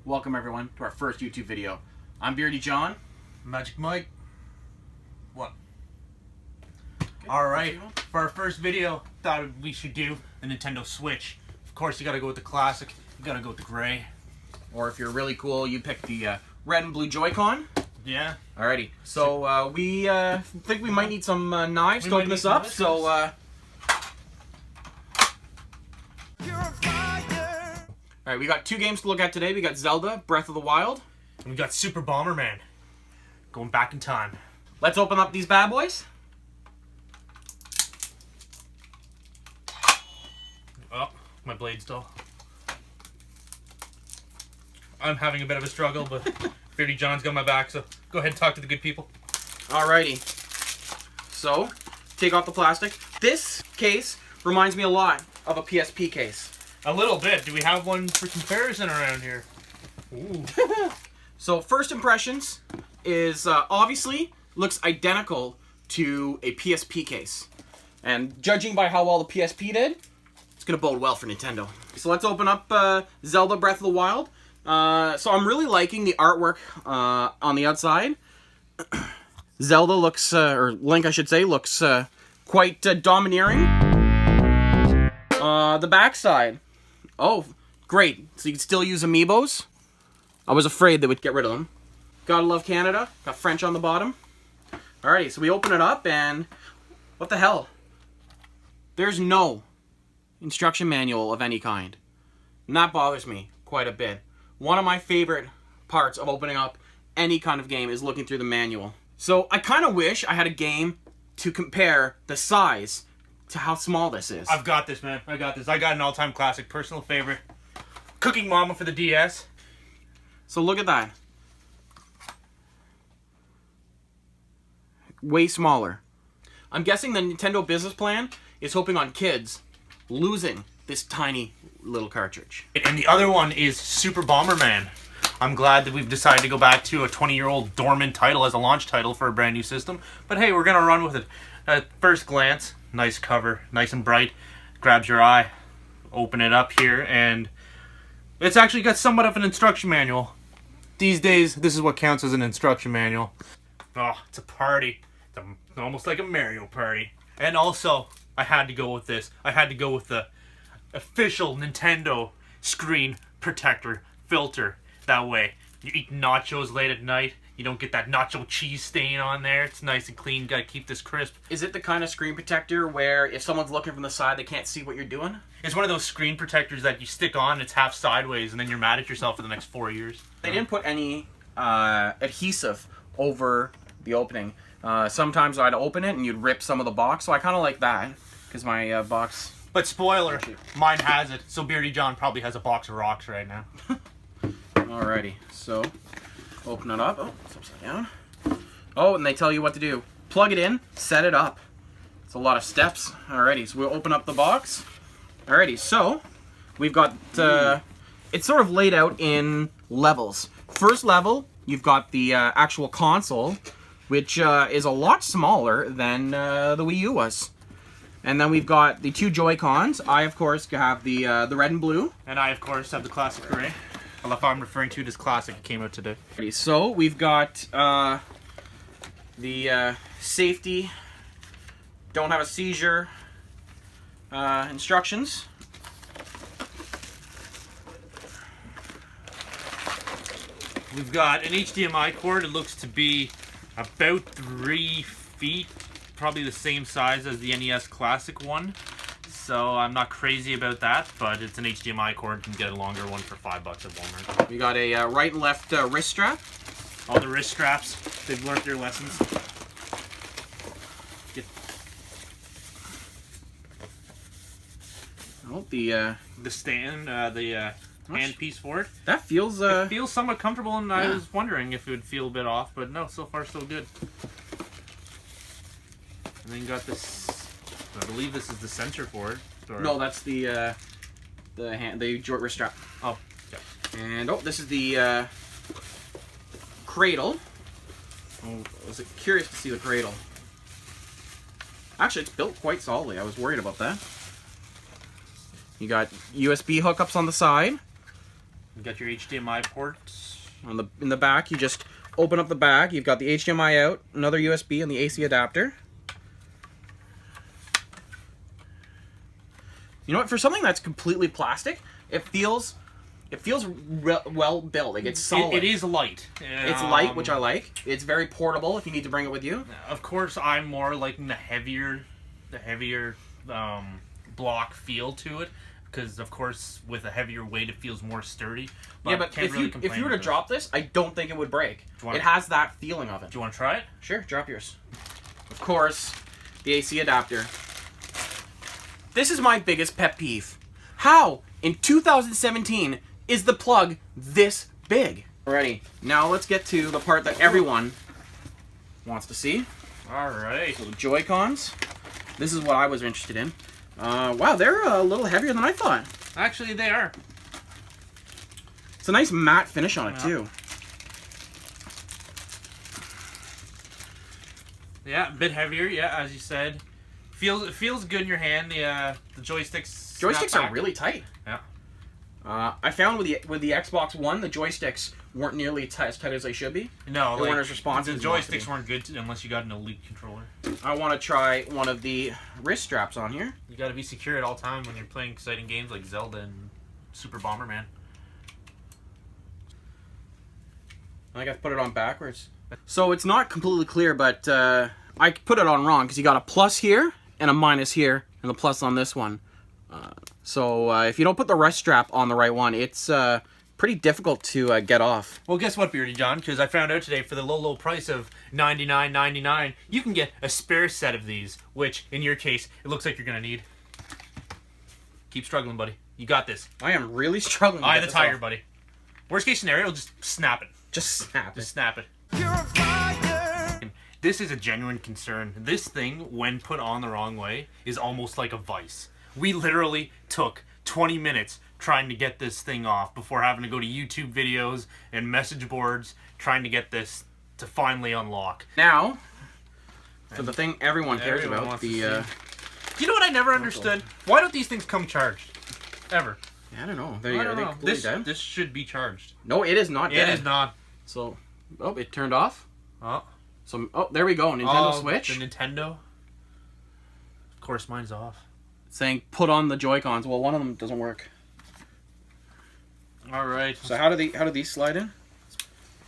Welcome everyone to our first YouTube video. I'm Beardy John. Magic Mike. What? Alright, for our first video, thought we should do the Nintendo Switch. Of course, you gotta go with the classic. You gotta go with the gray. Or if you're really cool, you pick the red and blue Joy-Con. Yeah. Alrighty, so we think we might need some knives to open this up, so Alright, we got two games to look at today. We got Zelda, Breath of the Wild. And we got Super Bomberman. Going back in time. Let's open up these bad boys. Oh, my blade's dull. I'm having a bit of a struggle, but Beardy John's got my back, so go ahead and talk to the good people. Alrighty. So, take off the plastic. This case reminds me a lot of a PSP case. A little bit. Do we have one for comparison around here? Ooh. So, first impressions is obviously looks identical to a PSP case. And judging by how well the PSP did, it's going to bode well for Nintendo. So let's open up Zelda Breath of the Wild. So I'm really liking the artwork on the outside. Zelda looks, or Link I should say, looks quite domineering. The backside. Oh, great. So you can still use amiibos. I was afraid they would get rid of them. Gotta love Canada. Got French on the bottom. Alrighty, so we open it up and... what the hell? There's no instruction manual of any kind. And that bothers me quite a bit. One of my favorite parts of opening up any kind of game is looking through the manual. So I kind of wish I had a game to compare the size to how small this is. I've got this, man. I got this. I got an all-time classic, personal favorite. Cooking Mama for the DS. So look at that. Way smaller. I'm guessing the Nintendo business plan is hoping on kids losing this tiny little cartridge. And the other one is Super Bomberman. I'm glad that we've decided to go back to a 20-year-old dormant title as a launch title for a brand new system. But hey, we're going to run with it. At first glance, nice cover, nice and bright. Grabs your eye. Open it up here, and it's actually got somewhat of an instruction manual. These days, this is what counts as an instruction manual. Oh, it's a party. It's almost like a Mario Party. And also, I had to go with this. I had to go with the official Nintendo screen protector filter. That way, you eat nachos late at night, you don't get that nacho cheese stain on there. It's nice and clean. Gotta keep this crisp. Is it the kind of screen protector where if someone's looking from the side, they can't see what you're doing? It's one of those screen protectors that you stick on, it's half sideways, and then you're mad at yourself for the next 4 years. They didn't put any adhesive over the opening. Sometimes I'd open it and you'd rip some of the box, so I kind of like that, because my box... But spoiler, mine has it, so Beardy John probably has a box of rocks right now. Alrighty, so open it up. Oh, it's upside down. Oh, and they tell you what to do. Plug it in, set it up. It's a lot of steps. Alrighty, so we'll open up the box. Alrighty, so we've got, it's sort of laid out in levels. First level, you've got the actual console, which is a lot smaller than the Wii U was. And then we've got the two Joy-Cons. I, of course, have the red and blue. And I, of course, have the classic gray. Well, if I'm referring to it as classic, it came out today. So we've got the safety, don't have a seizure instructions. We've got an HDMI cord. It looks to be about 3 feet, probably the same size as the NES Classic one. So I'm not crazy about that, but it's an HDMI cord. You can get a longer one for $5 at Walmart. We got a right and left wrist strap. All the wrist straps, they've learned their lessons. Oh, the stand, the handpiece for it. That feels it feels somewhat comfortable, and I was wondering if it would feel a bit off, but no, so far so good. And then you got this. I believe this is the sensor for it. Or... No, that's the wrist strap. Oh, yeah. And oh, this is the cradle. Oh, I was curious to see the cradle. Actually, it's built quite solidly. I was worried about that. You got USB hookups on the side. got your HDMI ports. In the back, you just open up the bag. You've got the HDMI out, another USB, and the AC adapter. You know what? For something that's completely plastic, it feels well built. Like it's solid. It is light. It's light, which I like. It's very portable if you need to bring it with you. Of course, I'm more liking the heavier block feel to it. Because of course, with a heavier weight, it feels more sturdy. But yeah, but if you were to drop this, I don't think it would break. It has that feeling of it. Do you want to try it? Sure, drop yours. Of course, the AC adapter. This is my biggest pet peeve. How, in 2017, is the plug this big? Alrighty, now let's get to the part that everyone wants to see. Alright. So the Joy-Cons. This is what I was interested in. Wow, they're a little heavier than I thought. Actually, they are. It's a nice matte finish on it, too. Yeah, a bit heavier, yeah, as you said. It feels good in your hand. The joysticks. Joysticks are really tight. Yeah. I found with the Xbox One, the joysticks weren't nearly as tight as they should be. No, they weren't as responsive. The joysticks weren't good unless you got an Elite controller. I want to try one of the wrist straps on here. You got to be secure at all time when you're playing exciting games like Zelda and Super Bomberman. I think I've put it on backwards. So it's not completely clear, but I put it on wrong because you got a plus here and a minus here, and the plus on this one. So if you don't put the wrist strap on the right one, it's pretty difficult to get off. Well, guess what, Beardy John? Because I found out today for the low price of $99.99, you can get a spare set of these, which, in your case, it looks like you're going to need. Keep struggling, buddy. You got this. I am really struggling to Eye get the this tiger, off. buddy. Worst case scenario, just snap it. Just snap it. Just snap it. You're a fire. This is a genuine concern. This thing, when put on the wrong way, is almost like a vice. We literally took 20 minutes trying to get this thing off before having to go to YouTube videos and message boards trying to get this to finally unlock. Now, for the thing everyone cares about, the... You know what I never understood? Why don't these things come charged? Ever. Yeah, I don't know. I don't know. This should be charged. No, it is not dead. It is not. So, oh, it turned off. Oh. So, oh, there we go. Nintendo Switch. The Nintendo. Of course, mine's off. Saying put on the Joy-Cons. Well, one of them doesn't work. All right. So how do these slide in?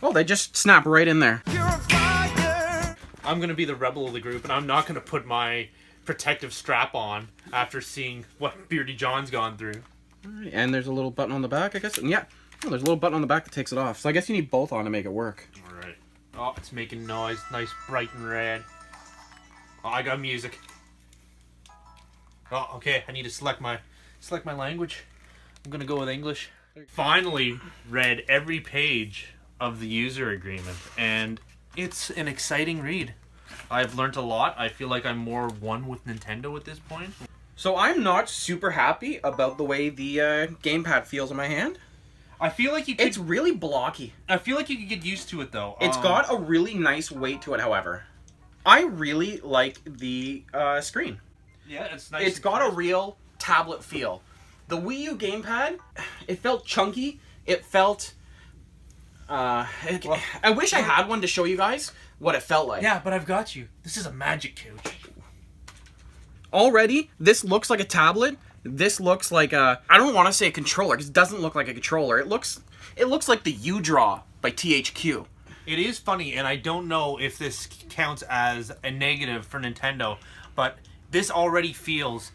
Oh, they just snap right in there. You're a fire. I'm gonna be the rebel of the group, and I'm not gonna put my protective strap on after seeing what Beardy John's gone through. All right, and there's a little button on the back, I guess. And yeah, oh, there's a little button on the back that takes it off. So I guess you need both on to make it work. All right. Oh, it's making noise. Nice, bright and red. Oh, I got music. Oh, okay. I need to select my language. I'm gonna go with English. Finally read every page of the user agreement, and it's an exciting read. I've learned a lot. I feel like I'm more one with Nintendo at this point. So I'm not super happy about the way the gamepad feels in my hand. I feel like you could... It's really blocky. I feel like you could get used to it, though. It's got a really nice weight to it, however. I really like the screen. Yeah, it's nice. It's got a real tablet feel. The Wii U gamepad, it felt chunky. It felt... I wish I had one to show you guys what it felt like. Yeah, but I've got you. This is a magic couch. Already, this looks like a tablet. This looks like a... I don't want to say a controller, because it doesn't look like a controller. It looks like the U-Draw by THQ. It is funny, and I don't know if this counts as a negative for Nintendo, but this already feels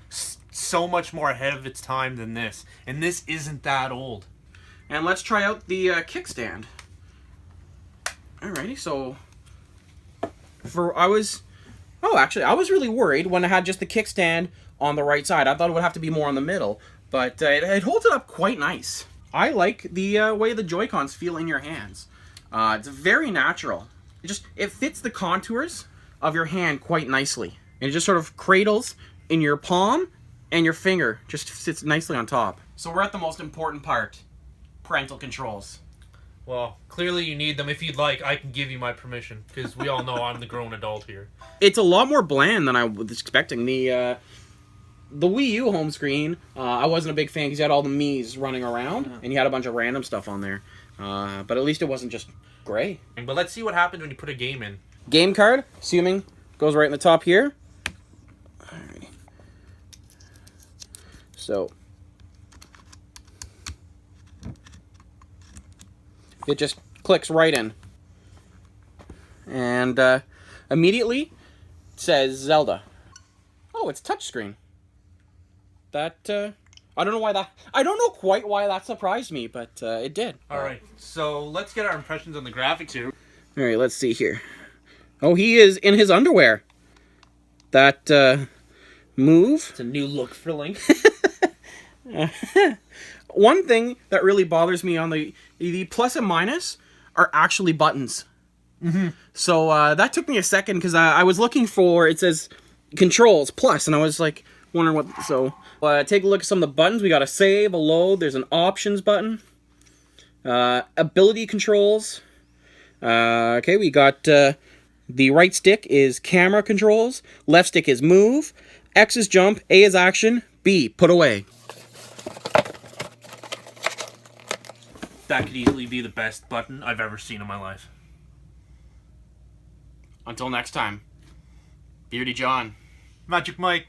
so much more ahead of its time than this. And this isn't that old. And let's try out the kickstand. Alrighty, so... I was really worried when I had just the kickstand on the right side. I thought it would have to be more on the middle, but it holds it up quite nice. I like the way the Joy-Cons feel in your hands. It's very natural. It fits the contours of your hand quite nicely. And it just sort of cradles in your palm, and your finger just sits nicely on top. So we're at the most important part. Parental controls. Well, clearly you need them. If you'd like, I can give you my permission, because we all know I'm the grown adult here. It's a lot more bland than I was expecting. The the Wii U home screen, I wasn't a big fan because you had all the Mii's running around, and you had a bunch of random stuff on there. But at least it wasn't just gray. But let's see what happens when you put a game in. Game card, assuming, goes right in the top here. Alright. So, it just clicks right in. And immediately it says Zelda. Oh, it's touchscreen. That, I don't know quite why that surprised me, but it did. Alright, so let's get our impressions on the graphics here. Alright, let's see here. Oh, he is in his underwear. That, move. It's a new look for Link. One thing that really bothers me on the plus and minus are actually buttons. Mm-hmm. So that took me a second because I was looking for, it says controls plus, and I was like wondering what. So take a look at some of the buttons. We got a save, a load. There's an options button. Ability controls. Okay, we got the right stick is camera controls. Left stick is move. X is jump. A is action. B, put away. That could easily be the best button I've ever seen in my life. Until next time, Beardy John. Magic Mike.